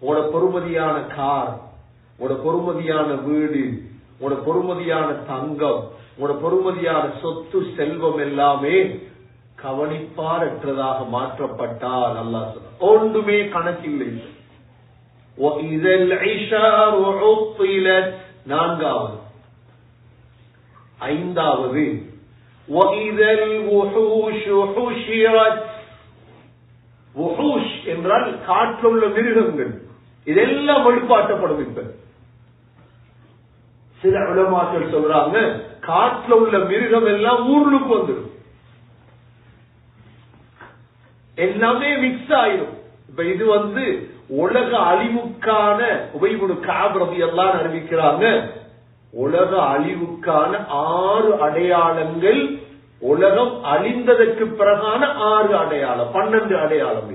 உங்களோட பொறுமதியான கார், உங்களோட பொறுமதியான வீடு, உங்களோட பொறுமதியான தங்கம், உங்களோட பொறுமதியான சொத்து செல்வம் எல்லாமே கவனிப்பாரற்றதாக மாற்றப்பட்டால் அல்லாஹ் சொல்றான் ஒன்றுமே கணக்கில்லை. நான்காவது. ஐந்தாவது என்றால் காற்றில் உள்ள மிருகங்கள் இதெல்லாம் வழிபாட்டப்படும். இப்ப சில உலமாக்கள் சொல்றாங்க காற்றில் உள்ள மிருகம் எல்லாம் ஊருக்கு வந்துடும், எல்லாமே மிக்ஸ் ஆயிரும். இப்ப இது உலக அழிவுக்கான உபைபுல் கஅப் ரலியல்லாஹு அறிவிக்கிறாங்க. உலக அழிவுக்கான 6 அடையாளங்கள், உலகம் அழிந்ததற்கு பிறகான 6 அடையாளம், 12 அடையாளம்.